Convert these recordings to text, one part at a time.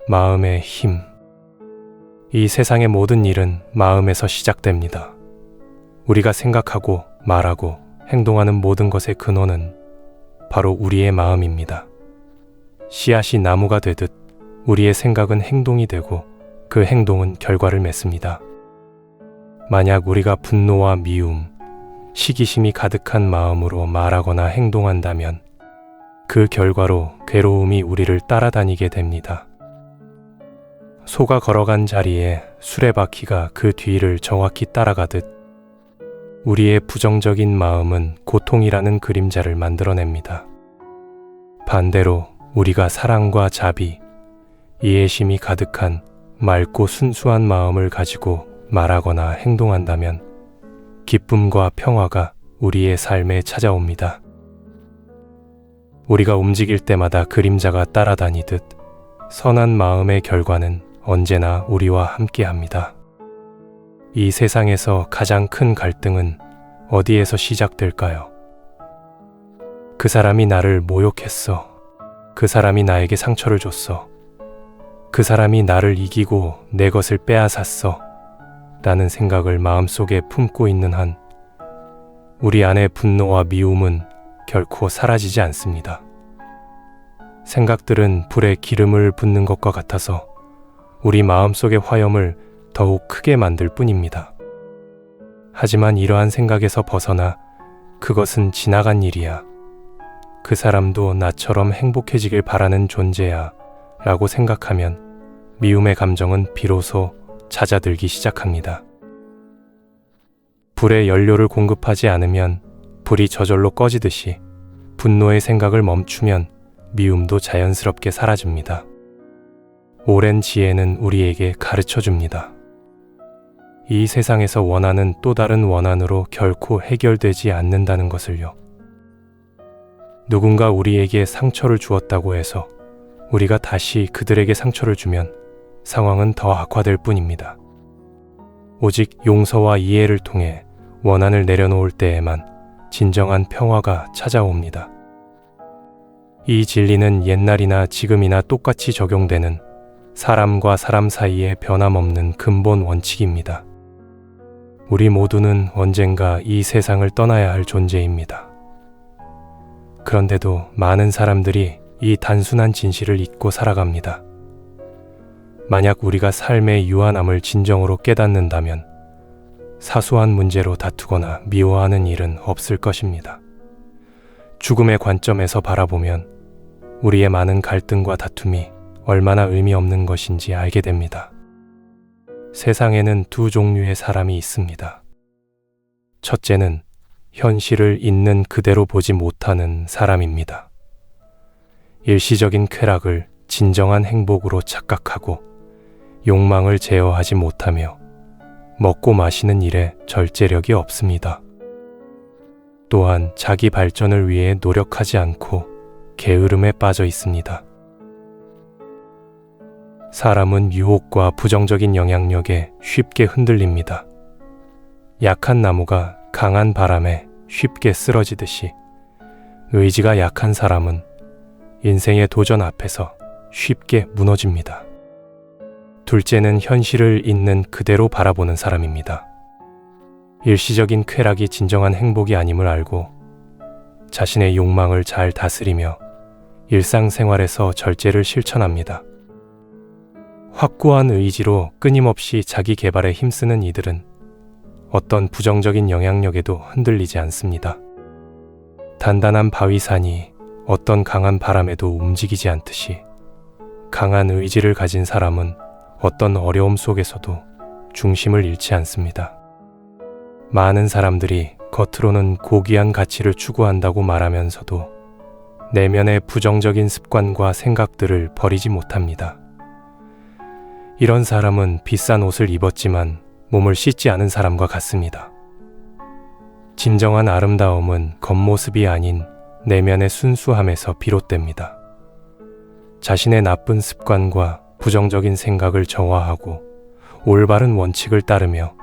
마음의 힘. 이 세상의 모든 일은 마음에서 시작됩니다. 우리가 생각하고 말하고 행동하는 모든 것의 근원은 바로 우리의 마음입니다. 씨앗이 나무가 되듯 우리의 생각은 행동이 되고 그 행동은 결과를 맺습니다. 만약 우리가 분노와 미움, 시기심이 가득한 마음으로 말하거나 행동한다면 그 결과로 괴로움이 우리를 따라다니게 됩니다. 소가 걸어간 자리에 수레바퀴가 그 뒤를 정확히 따라가듯 우리의 부정적인 마음은 고통이라는 그림자를 만들어냅니다. 반대로 우리가 사랑과 자비, 이해심이 가득한 맑고 순수한 마음을 가지고 말하거나 행동한다면 기쁨과 평화가 우리의 삶에 찾아옵니다. 우리가 움직일 때마다 그림자가 따라다니듯 선한 마음의 결과는 언제나 우리와 함께합니다. 이 세상에서 가장 큰 갈등은 어디에서 시작될까요? 그 사람이 나를 모욕했어. 그 사람이 나에게 상처를 줬어. 그 사람이 나를 이기고 내 것을 빼앗았어. 라는 생각을 마음속에 품고 있는 한 우리 안의 분노와 미움은 결코 사라지지 않습니다. 생각들은 불에 기름을 붓는 것과 같아서 우리 마음속의 화염을 더욱 크게 만들 뿐입니다. 하지만 이러한 생각에서 벗어나 그것은 지나간 일이야. 그 사람도 나처럼 행복해지길 바라는 존재야 라고 생각하면 미움의 감정은 비로소 잦아들기 시작합니다. 불에 연료를 공급하지 않으면 불이 저절로 꺼지듯이 분노의 생각을 멈추면 미움도 자연스럽게 사라집니다. 오랜 지혜는 우리에게 가르쳐줍니다. 이 세상에서 원한은 또 다른 원한으로 결코 해결되지 않는다는 것을요. 누군가 우리에게 상처를 주었다고 해서 우리가 다시 그들에게 상처를 주면 상황은 더 악화될 뿐입니다. 오직 용서와 이해를 통해 원한을 내려놓을 때에만 진정한 평화가 찾아옵니다. 이 진리는 옛날이나 지금이나 똑같이 적용되는 사람과 사람 사이에 변함없는 근본 원칙입니다. 우리 모두는 언젠가 이 세상을 떠나야 할 존재입니다. 그런데도 많은 사람들이 이 단순한 진실을 잊고 살아갑니다. 만약 우리가 삶의 유한함을 진정으로 깨닫는다면 사소한 문제로 다투거나 미워하는 일은 없을 것입니다. 죽음의 관점에서 바라보면 우리의 많은 갈등과 다툼이 얼마나 의미 없는 것인지 알게 됩니다. 세상에는 두 종류의 사람이 있습니다. 첫째는 현실을 있는 그대로 보지 못하는 사람입니다. 일시적인 쾌락을 진정한 행복으로 착각하고 욕망을 제어하지 못하며 먹고 마시는 일에 절제력이 없습니다. 또한 자기 발전을 위해 노력하지 않고 게으름에 빠져 있습니다. 사람은 유혹과 부정적인 영향력에 쉽게 흔들립니다. 약한 나무가 강한 바람에 쉽게 쓰러지듯이 의지가 약한 사람은 인생의 도전 앞에서 쉽게 무너집니다. 둘째는 현실을 있는 그대로 바라보는 사람입니다. 일시적인 쾌락이 진정한 행복이 아님을 알고 자신의 욕망을 잘 다스리며 일상생활에서 절제를 실천합니다. 확고한 의지로 끊임없이 자기 개발에 힘쓰는 이들은 어떤 부정적인 영향력에도 흔들리지 않습니다. 단단한 바위산이 어떤 강한 바람에도 움직이지 않듯이 강한 의지를 가진 사람은 어떤 어려움 속에서도 중심을 잃지 않습니다. 많은 사람들이 겉으로는 고귀한 가치를 추구한다고 말하면서도 내면의 부정적인 습관과 생각들을 버리지 못합니다. 이런 사람은 비싼 옷을 입었지만 몸을 씻지 않은 사람과 같습니다. 진정한 아름다움은 겉모습이 아닌 내면의 순수함에서 비롯됩니다. 자신의 나쁜 습관과 부정적인 생각을 정화하고 올바른 원칙을 따르며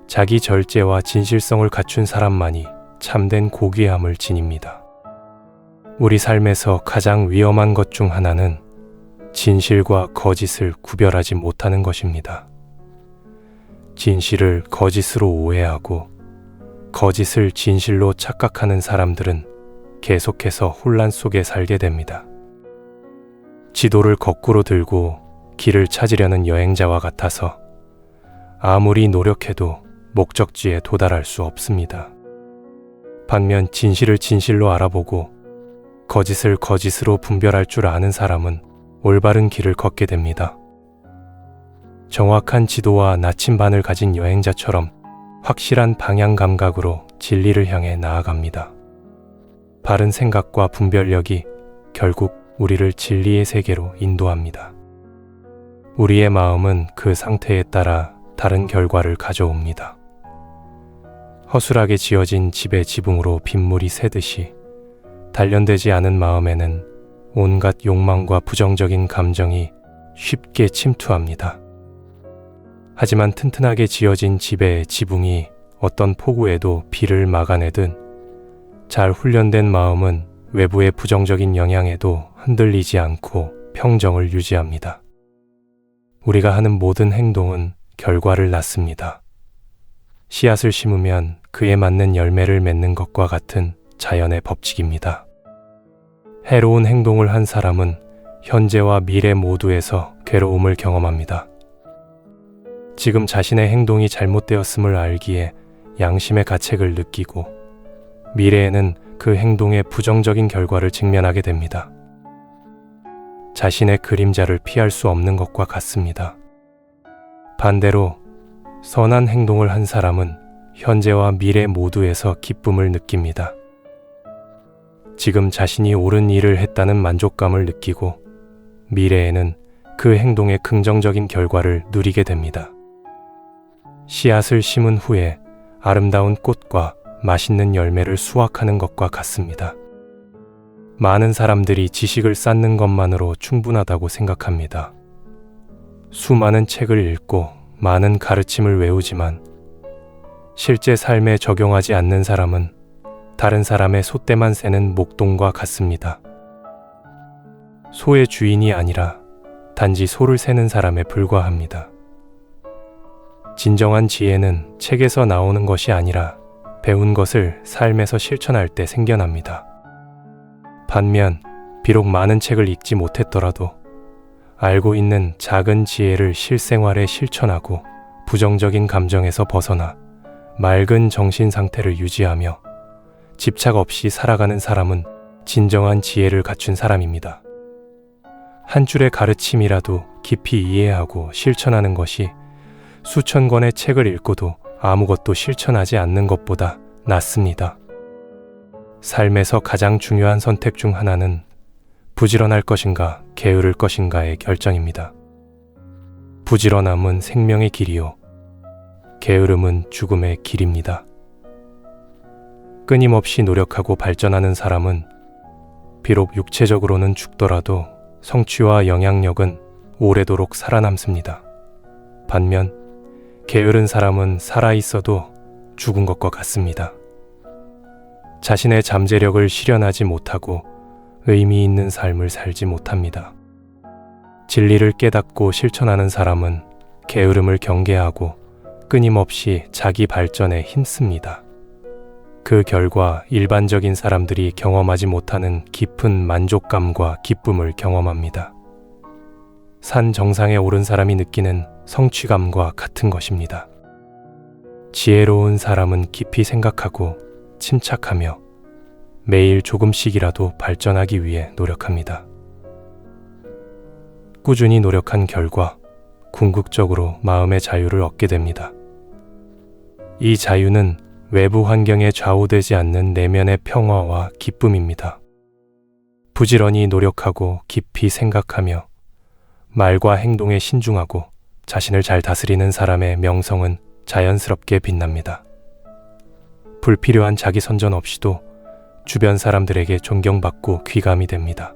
자기 절제와 진실성을 갖춘 사람만이 참된 고귀함을 지닙니다. 우리 삶에서 가장 위험한 것 중 하나는 진실과 거짓을 구별하지 못하는 것입니다. 진실을 거짓으로 오해하고 거짓을 진실로 착각하는 사람들은 계속해서 혼란 속에 살게 됩니다. 지도를 거꾸로 들고 길을 찾으려는 여행자와 같아서 아무리 노력해도 목적지에 도달할 수 없습니다. 반면 진실을 진실로 알아보고 거짓을 거짓으로 분별할 줄 아는 사람은 올바른 길을 걷게 됩니다. 정확한 지도와 나침반을 가진 여행자처럼 확실한 방향 감각으로 진리를 향해 나아갑니다. 바른 생각과 분별력이 결국 우리를 진리의 세계로 인도합니다. 우리의 마음은 그 상태에 따라 다른 결과를 가져옵니다. 허술하게 지어진 집의 지붕으로 빗물이 새듯이 단련되지 않은 마음에는 온갖 욕망과 부정적인 감정이 쉽게 침투합니다. 하지만 튼튼하게 지어진 집의 지붕이 어떤 폭우에도 비를 막아내듯 잘 훈련된 마음은 외부의 부정적인 영향에도 흔들리지 않고 평정을 유지합니다. 우리가 하는 모든 행동은 결과를 낳습니다. 씨앗을 심으면 그에 맞는 열매를 맺는 것과 같은 자연의 법칙입니다. 해로운 행동을 한 사람은 현재와 미래 모두에서 괴로움을 경험합니다. 지금 자신의 행동이 잘못되었음을 알기에 양심의 가책을 느끼고 미래에는 그 행동의 부정적인 결과를 직면하게 됩니다. 자신의 그림자를 피할 수 없는 것과 같습니다. 반대로 선한 행동을 한 사람은 현재와 미래 모두에서 기쁨을 느낍니다. 지금 자신이 옳은 일을 했다는 만족감을 느끼고 미래에는 그 행동의 긍정적인 결과를 누리게 됩니다. 씨앗을 심은 후에 아름다운 꽃과 맛있는 열매를 수확하는 것과 같습니다. 많은 사람들이 지식을 쌓는 것만으로 충분하다고 생각합니다. 수많은 책을 읽고 많은 가르침을 외우지만 실제 삶에 적용하지 않는 사람은 다른 사람의 솥대만 세는 목동과 같습니다. 소의 주인이 아니라 단지 소를 세는 사람에 불과합니다. 진정한 지혜는 책에서 나오는 것이 아니라 배운 것을 삶에서 실천할 때 생겨납니다. 반면 비록 많은 책을 읽지 못했더라도 알고 있는 작은 지혜를 실생활에 실천하고 부정적인 감정에서 벗어나 맑은 정신 상태를 유지하며 집착 없이 살아가는 사람은 진정한 지혜를 갖춘 사람입니다. 한 줄의 가르침이라도 깊이 이해하고 실천하는 것이 수천 권의 책을 읽고도 아무것도 실천하지 않는 것보다 낫습니다. 삶에서 가장 중요한 선택 중 하나는 부지런할 것인가 게으를 것인가의 결정입니다. 부지런함은 생명의 길이요 게으름은 죽음의 길입니다. 끊임없이 노력하고 발전하는 사람은 비록 육체적으로는 죽더라도 성취와 영향력은 오래도록 살아남습니다. 반면 게으른 사람은 살아있어도 죽은 것과 같습니다. 자신의 잠재력을 실현하지 못하고 의미 있는 삶을 살지 못합니다. 진리를 깨닫고 실천하는 사람은 게으름을 경계하고 끊임없이 자기 발전에 힘씁니다. 그 결과 일반적인 사람들이 경험하지 못하는 깊은 만족감과 기쁨을 경험합니다. 산 정상에 오른 사람이 느끼는 성취감과 같은 것입니다. 지혜로운 사람은 깊이 생각하고 침착하며 매일 조금씩이라도 발전하기 위해 노력합니다. 꾸준히 노력한 결과 궁극적으로 마음의 자유를 얻게 됩니다. 이 자유는 외부 환경에 좌우되지 않는 내면의 평화와 기쁨입니다. 부지런히 노력하고 깊이 생각하며 말과 행동에 신중하고 자신을 잘 다스리는 사람의 명성은 자연스럽게 빛납니다. 불필요한 자기 선전 없이도 주변 사람들에게 존경받고 귀감이 됩니다.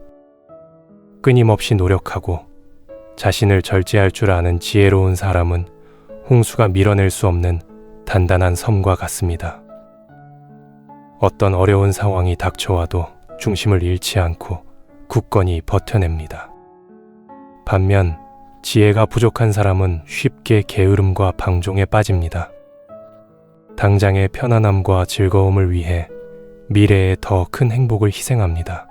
끊임없이 노력하고 자신을 절제할 줄 아는 지혜로운 사람은 홍수가 밀어낼 수 없는 단단한 섬과 같습니다. 어떤 어려운 상황이 닥쳐와도 중심을 잃지 않고 굳건히 버텨냅니다. 반면 지혜가 부족한 사람은 쉽게 게으름과 방종에 빠집니다. 당장의 편안함과 즐거움을 위해 미래에 더 큰 행복을 희생합니다.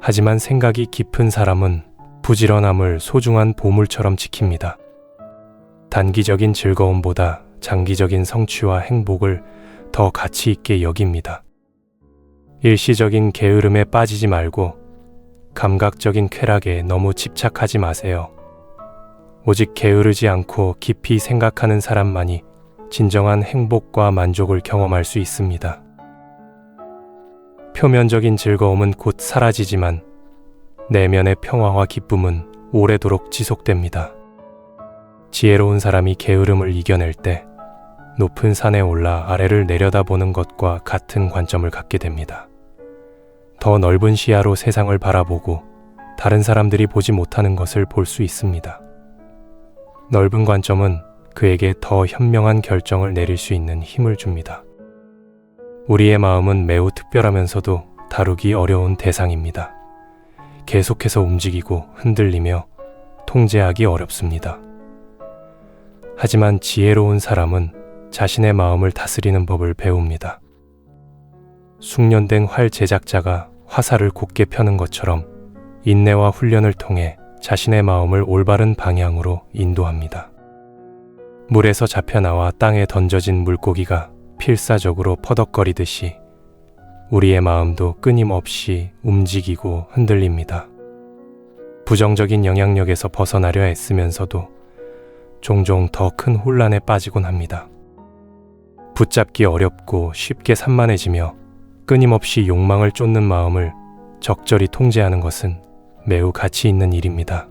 하지만 생각이 깊은 사람은 부지런함을 소중한 보물처럼 지킵니다. 단기적인 즐거움보다 장기적인 성취와 행복을 더 가치 있게 여깁니다. 일시적인 게으름에 빠지지 말고 감각적인 쾌락에 너무 집착하지 마세요. 오직 게으르지 않고 깊이 생각하는 사람만이 진정한 행복과 만족을 경험할 수 있습니다. 표면적인 즐거움은 곧 사라지지만 내면의 평화와 기쁨은 오래도록 지속됩니다. 지혜로운 사람이 게으름을 이겨낼 때 높은 산에 올라 아래를 내려다보는 것과 같은 관점을 갖게 됩니다. 더 넓은 시야로 세상을 바라보고 다른 사람들이 보지 못하는 것을 볼 수 있습니다. 넓은 관점은 그에게 더 현명한 결정을 내릴 수 있는 힘을 줍니다. 우리의 마음은 매우 특별하면서도 다루기 어려운 대상입니다. 계속해서 움직이고 흔들리며 통제하기 어렵습니다. 하지만 지혜로운 사람은 자신의 마음을 다스리는 법을 배웁니다. 숙련된 활 제작자가 화살을 곧게 펴는 것처럼 인내와 훈련을 통해 자신의 마음을 올바른 방향으로 인도합니다. 물에서 잡혀나와 땅에 던져진 물고기가 필사적으로 퍼덕거리듯이 우리의 마음도 끊임없이 움직이고 흔들립니다. 부정적인 영향력에서 벗어나려 애쓰면서도 종종 더 큰 혼란에 빠지곤 합니다. 붙잡기 어렵고 쉽게 산만해지며 끊임없이 욕망을 쫓는 마음을 적절히 통제하는 것은 매우 가치 있는 일입니다.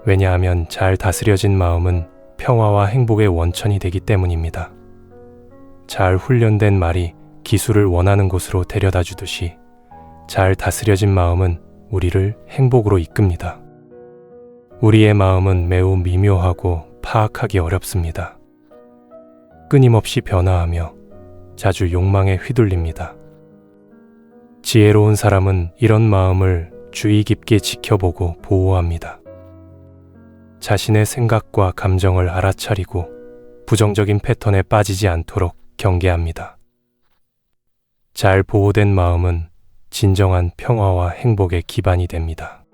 왜냐하면 잘 다스려진 마음은 평화와 행복의 원천이 되기 때문입니다. 잘 훈련된 말이 기술을 원하는 곳으로 데려다 주듯이 잘 다스려진 마음은 우리를 행복으로 이끕니다. 우리의 마음은 매우 미묘하고 파악하기 어렵습니다. 끊임없이 변화하며 자주 욕망에 휘둘립니다. 지혜로운 사람은 이런 마음을 주의 깊게 지켜보고 보호합니다. 자신의 생각과 감정을 알아차리고 부정적인 패턴에 빠지지 않도록 경계합니다. 잘 보호된 마음은 진정한 평화와 행복의 기반이 됩니다.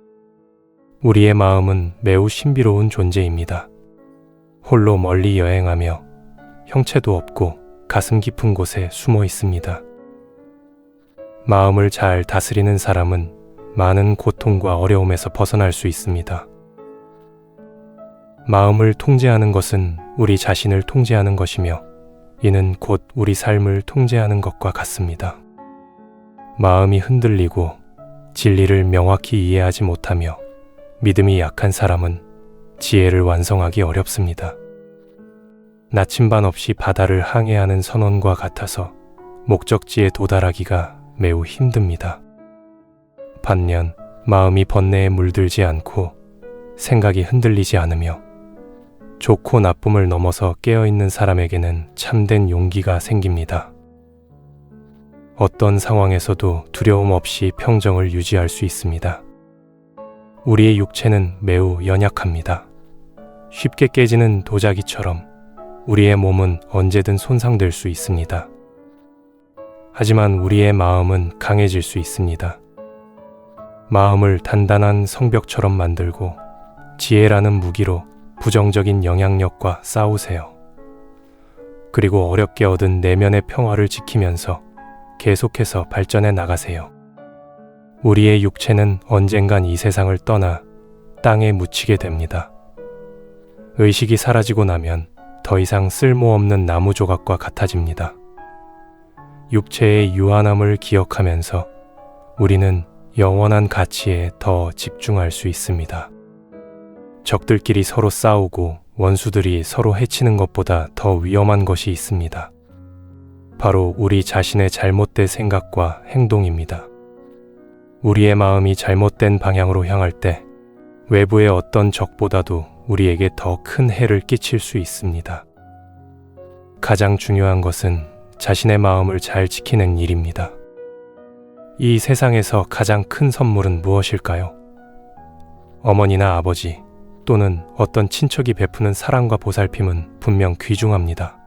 우리의 마음은 매우 신비로운 존재입니다. 홀로 멀리 여행하며 형체도 없고 가슴 깊은 곳에 숨어 있습니다. 마음을 잘 다스리는 사람은 많은 고통과 어려움에서 벗어날 수 있습니다. 마음을 통제하는 것은 우리 자신을 통제하는 것이며 이는 곧 우리 삶을 통제하는 것과 같습니다. 마음이 흔들리고 진리를 명확히 이해하지 못하며 믿음이 약한 사람은 지혜를 완성하기 어렵습니다. 나침반 없이 바다를 항해하는 선원과 같아서 목적지에 도달하기가 매우 힘듭니다. 반면 마음이 번뇌에 물들지 않고 생각이 흔들리지 않으며 좋고 나쁨을 넘어서 깨어있는 사람에게는 참된 용기가 생깁니다. 어떤 상황에서도 두려움 없이 평정을 유지할 수 있습니다. 우리의 육체는 매우 연약합니다. 쉽게 깨지는 도자기처럼 우리의 몸은 언제든 손상될 수 있습니다. 하지만 우리의 마음은 강해질 수 있습니다. 마음을 단단한 성벽처럼 만들고 지혜라는 무기로 부정적인 영향력과 싸우세요. 그리고 어렵게 얻은 내면의 평화를 지키면서 계속해서 발전해 나가세요. 우리의 육체는 언젠간 이 세상을 떠나 땅에 묻히게 됩니다. 의식이 사라지고 나면 더 이상 쓸모없는 나무 조각과 같아집니다. 육체의 유한함을 기억하면서 우리는 영원한 가치에 더 집중할 수 있습니다. 적들끼리 서로 싸우고 원수들이 서로 해치는 것보다 더 위험한 것이 있습니다. 바로 우리 자신의 잘못된 생각과 행동입니다. 우리의 마음이 잘못된 방향으로 향할 때 외부의 어떤 적보다도 우리에게 더 큰 해를 끼칠 수 있습니다. 가장 중요한 것은 자신의 마음을 잘 지키는 일입니다. 이 세상에서 가장 큰 선물은 무엇일까요? 어머니나 아버지 또는 어떤 친척이 베푸는 사랑과 보살핌은 분명 귀중합니다.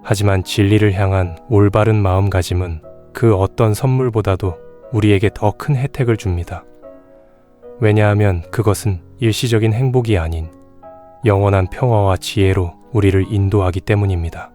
하지만 진리를 향한 올바른 마음가짐은 그 어떤 선물보다도 우리에게 더 큰 혜택을 줍니다. 왜냐하면 그것은 일시적인 행복이 아닌 영원한 평화와 지혜로 우리를 인도하기 때문입니다.